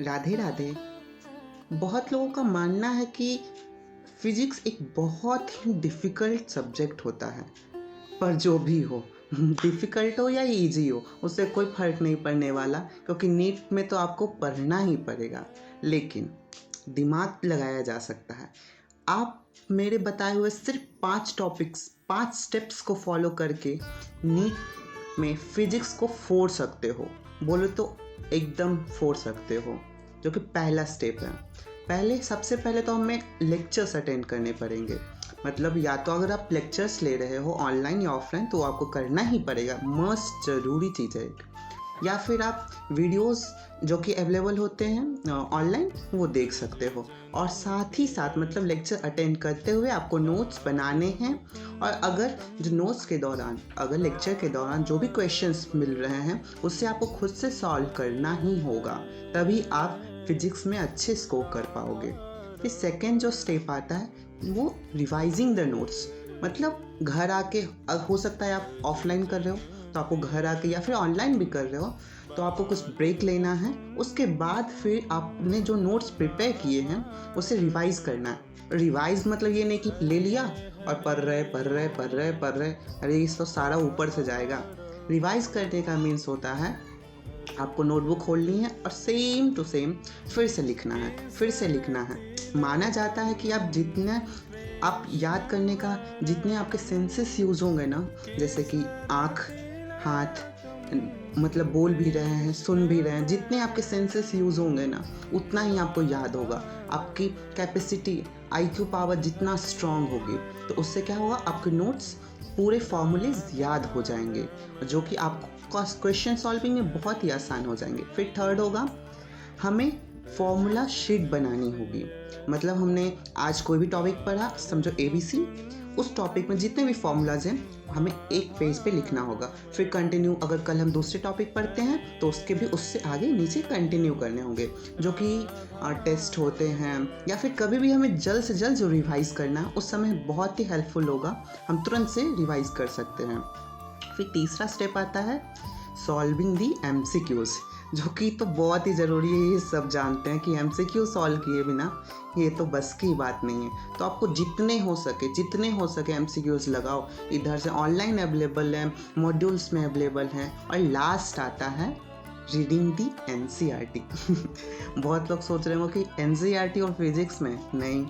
राधे राधे। बहुत लोगों का मानना है कि फिजिक्स एक बहुत ही डिफ़िकल्ट सब्जेक्ट होता है, पर जो भी हो डिफ़िकल्ट हो या इजी हो उससे कोई फ़र्क नहीं पड़ने वाला, क्योंकि नीट में तो आपको पढ़ना ही पड़ेगा। लेकिन दिमाग लगाया जा सकता है। आप मेरे बताए हुए सिर्फ 5 टॉपिक्स 5 स्टेप्स को फॉलो करके नीट में फिजिक्स को फोड़ सकते हो। बोलो तो एकदम फोड़ सकते हो, जो कि पहला स्टेप है। सबसे पहले तो हमें लेक्चर्स अटेंड करने पड़ेंगे। मतलब या तो अगर आप लेक्चर्स ले रहे हो ऑनलाइन या ऑफलाइन तो आपको करना ही पड़ेगा, मस्ट ज़रूरी चीज़ है। या फिर आप वीडियोस जो कि अवेलेबल होते हैं ऑनलाइन वो देख सकते हो, और साथ ही साथ मतलब लेक्चर अटेंड करते हुए आपको नोट्स बनाने हैं। और अगर जो नोट्स के दौरान अगर लेक्चर के दौरान जो भी क्वेश्चंस मिल रहे हैं उससे आपको खुद से सॉल्व करना ही होगा, तभी आप फिजिक्स में अच्छे स्कोर कर पाओगे। फिर सेकेंड जो स्टेप आता है वो रिवाइजिंग द नोट्स। मतलब घर आके हो सकता है आप ऑफलाइन कर रहे हो तो आपको घर आके, या फिर ऑनलाइन भी कर रहे हो तो आपको कुछ ब्रेक लेना है। उसके बाद फिर आपने जो नोट्स प्रिपेयर किए हैं उसे रिवाइज करना है। रिवाइज मतलब ये नहीं कि ले लिया और पढ़ रहे, अरे इस तो सारा ऊपर से जाएगा। रिवाइज करने का मीन्स होता है आपको नोटबुक खोलनी है और सेम टू सेम फिर से लिखना है। माना जाता है कि आप याद करने का जितने आपके सेंसेस यूज़ होंगे ना, जैसे कि आँख, हाथ, मतलब बोल भी रहे हैं, सुन भी रहे हैं, जितने आपके सेंसेस यूज़ होंगे ना उतना ही आपको याद होगा। आपकी कैपेसिटी IQ पावर जितना स्ट्रांग होगी तो उससे क्या होगा, आपके नोट्स पूरे फॉर्मूलेज याद हो जाएंगे, जो कि आपको क्वेश्चन सॉल्विंग में बहुत ही आसान हो जाएंगे। फिर थर्ड होगा, हमें फॉर्मूला शीट बनानी होगी। मतलब हमने आज कोई भी टॉपिक पढ़ा, समझो ABC, उस टॉपिक में जितने भी फॉर्मूलाज हैं हमें एक पेज पे लिखना होगा। फिर कंटिन्यू अगर कल हम दूसरे टॉपिक पढ़ते हैं तो उसके भी उससे आगे नीचे कंटिन्यू करने होंगे, जो कि टेस्ट होते हैं या फिर कभी भी हमें जल्द से जल्द जो रिवाइज़ करना है उस समय बहुत ही हेल्पफुल होगा, हम तुरंत से रिवाइज़ कर सकते हैं। फिर तीसरा स्टेप आता है सॉल्विंग दी MCQs, जो कि तो बहुत ही ज़रूरी है। ये सब जानते हैं कि MCQ सॉल्व किए बिना ये तो बस की बात नहीं है। तो आपको जितने हो सके MCQs लगाओ। इधर से ऑनलाइन अवेलेबल है, मॉड्यूल्स में अवेलेबल हैं। और लास्ट आता है रीडिंग दी NCERT बहुत लोग सोच रहे हो कि NCERT और फिजिक्स में नहीं,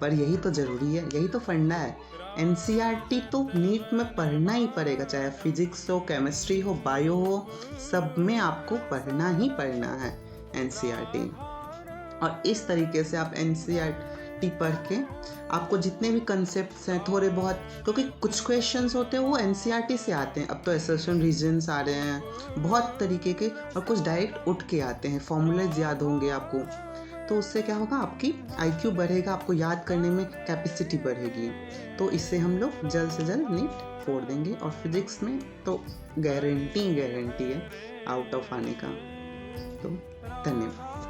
पर यही तो ज़रूरी है, यही तो फंडा है। NCERT तो नीट में पढ़ना ही पड़ेगा, चाहे फिजिक्स हो, केमिस्ट्री हो, बायो हो, सब में आपको पढ़ना ही पढ़ना है NCERT। और इस तरीके से आप NCERT पढ़ के आपको जितने भी कंसेप्ट्स हैं थोड़े बहुत, क्योंकि कुछ क्वेश्चंस होते हैं वो NCERT से आते हैं। अब तो असर्शन रीजन्स आ रहे हैं बहुत तरीके के, और कुछ डायरेक्ट उठ के आते हैं, फॉर्मूलेज याद होंगे आपको। तो उससे क्या होगा, आपकी IQ बढ़ेगा, आपको याद करने में कैपेसिटी बढ़ेगी। तो इससे हम लोग जल्द से जल्द नीट फोड़ देंगे, और फिजिक्स में तो गारंटी है आउट ऑफ आने का। तो धन्यवाद।